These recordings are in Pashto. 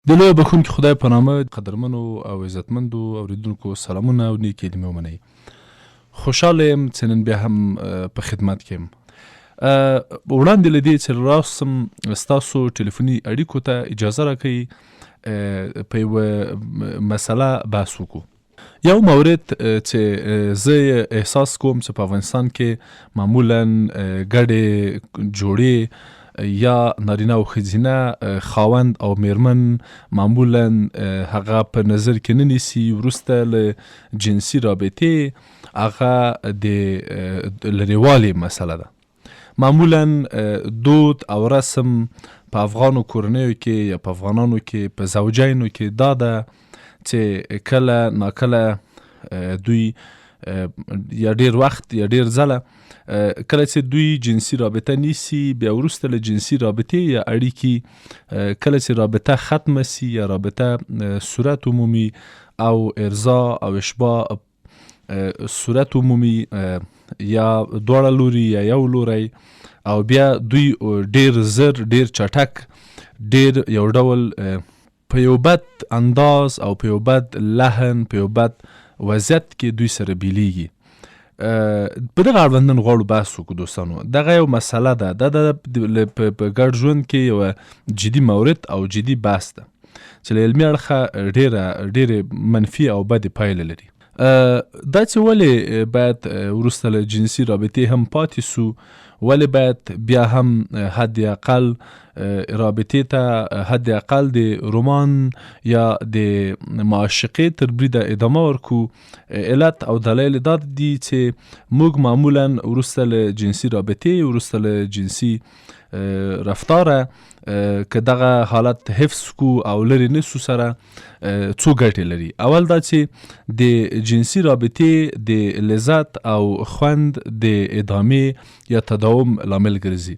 د لوی بخښونکي خدای په نامه قدرمنو او عزتمندو اورېدونکو سلامونه او نیکې کلمې ومنئ. خوشحاله یم چې نن بیا هم په خدمت کې یم. وړاندې له دې چې راسم ستاسو ټلیفوني اړیکو ته اجازه راکئ په یوه مسله بحث وکړو. یو مورد چې زه احساس کوم چې په افغانستان کې معمولا ګډې جوړې یا نارینه او ښځینه خاوند او میرمن معمولا هغه په نظر کې نه نیسي وروسته له جنسي رابطې هغه د لرېوالي مسله ده. معمولا دود او رسم په افغانو کورنیو کې یا په افغانانو کې په زوجینو کې دا ده چې کله ناکله دوی یا ډیر وخت یا ډیر ځله کله چې دوی جنسي رابطه نیسي بیا وروسته له جنسي رابطې یا اړیکې کله چې رابطه ختمه سي یا رابطه صورت عمومي او ارضا او اشباع صورت عمومي یا دواړه لوري یا یو لوری او بیا دوی ډیر زر ډیر چټک ډیر یو ډول په یو بد انداز او په یو بد لحن په یو بد وضعیت کې دوی سره بیلیږي. په دغه اړوند نن غواړو بحث وکړو دوستانو. دغه یو مسله ده دا په ګډ ژوند کې یوه جدي مورد او جدي بحث ده چې له علمي اړخه ډېرې منفي او بدې پایلې لري. دا چې ولې باید وروسته له جنسي رابطې هم پاتې سو، ولې باید بیا هم حد اقل رابطې ته حد اقل د رومان یا د معاشقې تر بریده ادامه ورکو، علت او دلایل دا دي چې موږ معمولا وروسته له جنسي رابطې وروسته له جنسي رفتاره که دغه حالت حفظ کو او لرې نسو سره څو ګټې لري. اول دا چې د جنسي رابطې د لذت او خوند د ادامې یا تداوم لامل ګرځي.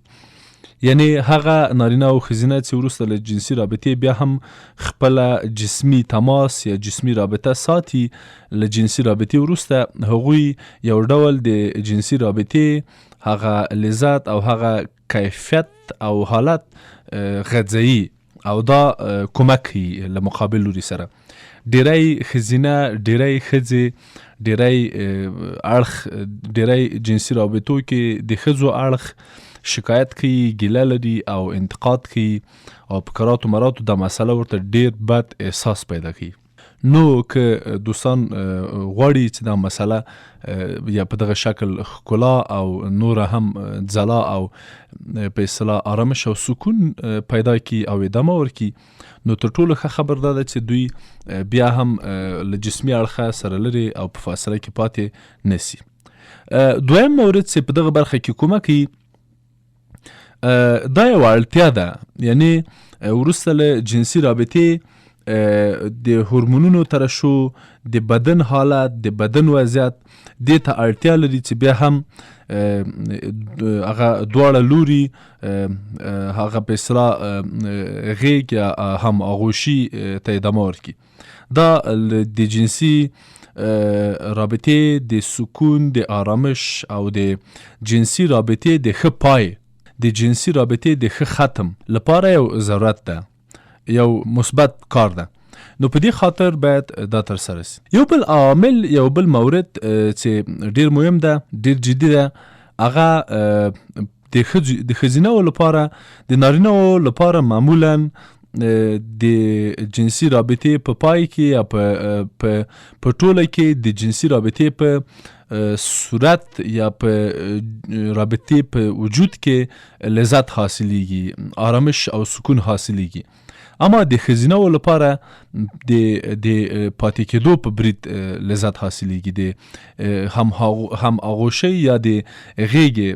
یعنی هغه نارینه او ښځینه چې وروسته له جنسي رابطې بیا هم خپله جسمي تماس یا جسمي رابطه ساتي، له جنسي رابطې وروسته هغوی یو ډول د جنسي رابطې هغه لذت او هغه کیفیت او حالت غځوي او دا کمک کوي له مقابل لوري سره. ډیری ښځینه ډیری ښځې ډیری اړخ ډیری جنسي رابطو کې د ښځو اړخ شکایت کوي، ګیله لري او انتقاد کوي او په کراتو مراتو دا مسله ورته ډیر بد احساس پیدا کوي. نو که دوستان غواړي چې دا مسله یا په دغه شکل ښکلا او نوره هم ځلا او په اصطلاح آرامش او سکون پیدا کړي او ادامه ورکړي، نو تر ټولو ښه خبر دا ده چې دوی بیا هم له جسمي اړخه سره لرې او په فاصله کې پاتې نسی. دویم مورد چې په دغه برخه کې کومه کوي دا یوه اړتیا ده. یعنی وروسته له جنسي رابطې د هورمونونو ترشح، د بدن حالت، د بدن وضعیت دې ته اړتیا لري چې بیا هم هغه دواړه لوري هغه په اصطلاح غیږ یا هم آغوشي ته ادامه ورکړي. دا د جنسي رابطې د سکون، د آرامش او د جنسي رابطې د ښه پای، د جنسي رابطې د ښه ختم لپاره یو ضرورت ده، یو مثبت کار ده. نو په دې خاطر باید دا ترسره سي. یو بل عامل، یو بل مورد چې ډیر مهم ده، ډیر جدي ده، هغه د ښځینه‌و لپاره د نارینه‌و لپاره معمولا د جنسي رابطې په پای کې یا په ټوله کې د جنسي رابطې په صورت یا په رابطې په وجود کې لذت حاصلیږي، آرامش او سکون حاصلیږي. اما د ښځینه‌و لپاره د پاتې کېدو په برید لذت حاصلیږي، د هم آغوشۍ یا د غیږې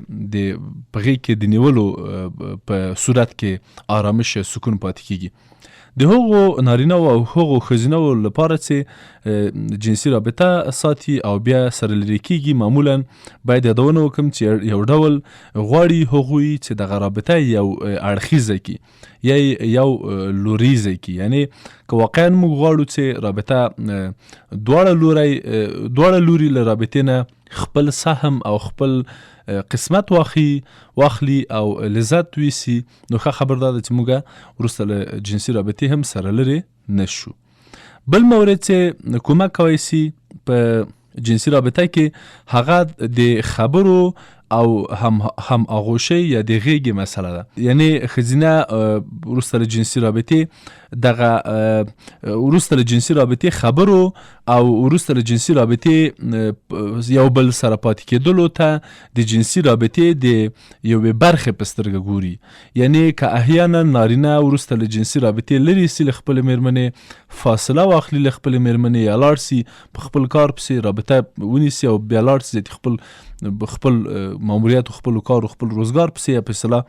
په غیږ کې د نیولو په صورت کې آرامش سکون پاتې کېږي. د هغو نارینه او هغو ښځینه‌و لپاره چې جنسي رابطه ساتي او بیا سره لرې کېږي، معمولا باید یادونه وکړم چې یو ډول غواړي هغوی چې دغه رابطه یو اړخیزه کړي یا یو لوریزه کړي. یعنی که واقعا موږ غواړو چې رابطه دواړه لوري له رابطې نه خپل سهم او خپل قسمت واخلي او لذت ویسي، نو ښه خبر دا ده چې موږ وروسته له جنسي رابطې هم سره لرې نشو. بل مورد چې کومک کولی سي په جنسي رابطه کې هغه د خبرو او هم آغوشی یا د غیږې مسله ده. یعنی ښځینه وروسته له جنسي رابطې دغه وروسته له جنسي رابطې خبرو او وروسته له جنسي رابطې یو بل سره پاتې کېدلو ته د جنسي رابطې د یوې برخې په سترګه ګوري. یعنی که احیانا نارینه وروسته له جنسي رابطې لرې سي له خپلې مېرمنې، فاصله واخلي له خپلې مېرمنې، یا لاړ سي په خپل کار پسې رابطه ونیسي او بیا لاړ سي خپل ماموریت و خپل کار و خپل روزګار پسې، یا په اصطلاح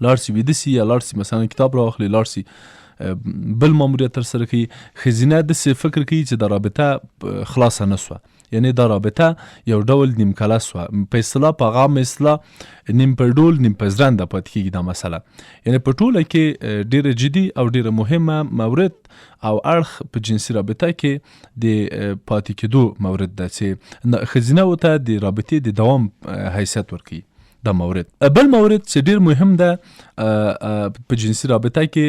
لاړ سي ویده سي، یا لاړ سي مثلا کتاب راواخلي، لاړ سي بل ماموریت ترسره کوي. ښځینه داسې فکر کوي چې دا رابطه خلاصه نه سوه، یعنی دا رابطه یو ډول نیمکله سوه. په اصطلاح په عام اصطلاح نیم په ډول نیم په زرنده پاتې کېږي دا مسله. یعنی په ټوله کې ډېره جدي او ډېره مهمه مورد او اړخ په جنسي رابطه کې د پاتې کېدو مورد ده چې ښځینه ورته د رابطې د دوام حیثیت ورکوي. دا مورد. بل مورد چې ډېر مهم ده په جنسي رابطه کې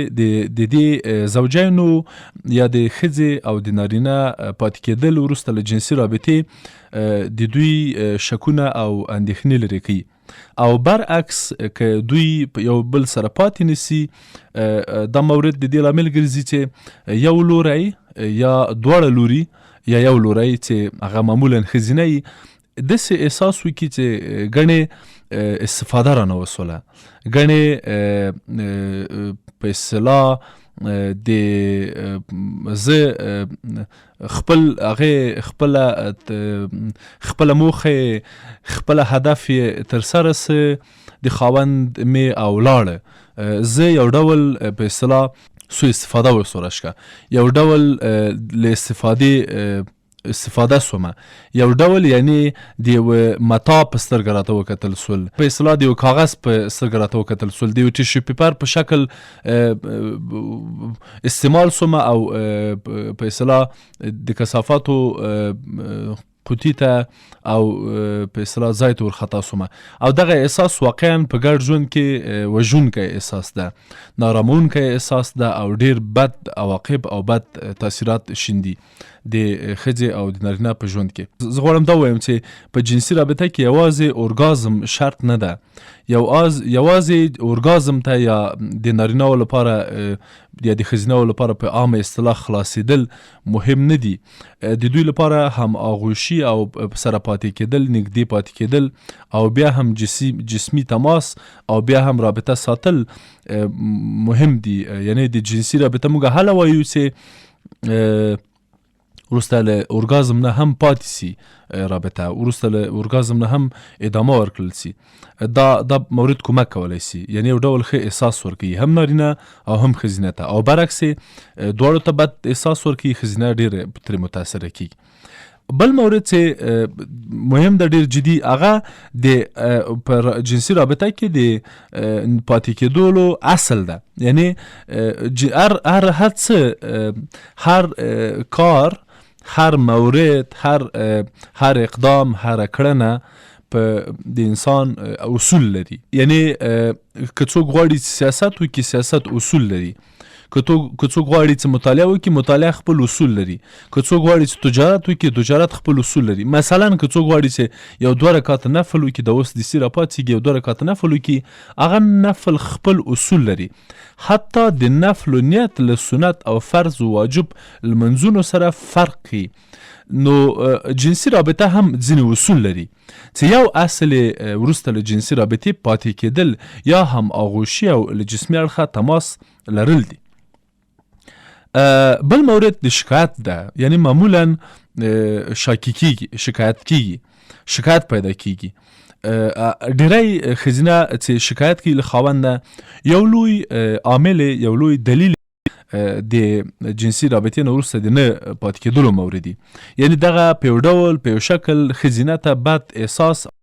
د دې زوجینو یا د ښځې او د نارینه پاتې کېدل وروسته له جنسي رابطې د دوی شکونه او اندېښنې لرې کوي، او برعکس که دوی یو بل سره پاتې نسی، دا مورد د دې لامل ګرځي چې یو لوری یا دواړه لوري یا یو لوری چې هغه معمولا ښځینه وي داسې احساس وکړي چې ګڼې استفاده رانه وسوله، ګڼې په اصطلاح د زه خپل هغې خپله موخه خپله هدف یې ترسره سه د خاوند مې او لاړه، زه یو ډول په اصطلاح سوء استفاده ورسره شکه، یو ډول له استفاده سومه، یو ډول یعنی د یو متا په سترګه راته وکتل سول، په اصطلاح د یو کاغذ په سترګه راته وکتل سول، د یو ټیشو پیپر په شکل استعمال سومه او په اصطلاح د کثافاتو قوطي ته او په اصطلاح ځای ته ورخطا سومه. او دغه احساس واقعا په ګډ ژوند کې وژونکی احساس ده، نارامونکی احساس ده او ډیر بد عواقب او بد تاثیرات شیندي د ښځې او د نارینه په ژوند کې. زه غواړم دا ووایم چې په جنسي رابطه کې یوازې اورګازم شرط نه ده، یوازې اورګازم ته یا د نارینه‌و لپاره یا د ښځینه‌و لپاره په عامه اصطلاح خلاصېدل مهم نه دي، د دوی لپاره هم آغوشي او سره پاتې کېدل، نږدې پاتې کېدل او بیا هم جسمي تماس او بیا هم رابطه ساتل مهم دي. یعنی د جنسي رابطه موږ هله وایو چې وروسته له اورګازم نه هم پاتې سي رابطه، وروسته له اورګازم نه هم ادامه ورکړل سي. دا مورد کمک کولی سي، یعنی یو ډول ښه احساس ورکوي هم نارینه او هم ښځینه ته، او برعکس دواړو ته بد احساس ورکوي، ښځینه ډېر ترې متاثره کېږي. بل مورد چې مهم ده ډېر جدي، هغه د پر جنسي رابطه کې د پاتې کېدلو اصل ده. یعنی هر څه، هر کار، هر مورد، هر اقدام، هر کړنه په د انسان اصول لري. یعنی که څوک غواړي چې سیاست وکړي، سیاست اصول لري. که څوک غواړي چې مطالعه وکړي، مطالعه خپل اصول لري. که څوک غواړي چې تجارت وکړي، تجارت خپل اصول لري. مثلا که څوک غواړي چې یو 2 رکعاته نفل وکړي، د اوس د سي راپاڅېږي یو 2 رکعاته نفل وکړي، هغه نفل خپل اصول لري. حتی د نفل نیت له سنت او فرض و واجب لمنځونو سره فرق کوي. نو جنسي رابطه هم ځینې اصول لري چې یو اصل وروسته له جنسي رابطې پاتې کېدل یا هم آغوشي او له جسمي اړخه تماس لرل دي. بل مورد د شکایت ده. یعنی معمولا شکایت پیدا کیږي. ډیری ښځینه چې شکایت کوي له خاوند نه، یو لوی عامل، یو لوی دلیل د جنسي رابطې نه وروسته د نه پاتې کېدلو موردي. یعنی دغه په یو ډول په یو شکل ښځینه ته بد احساس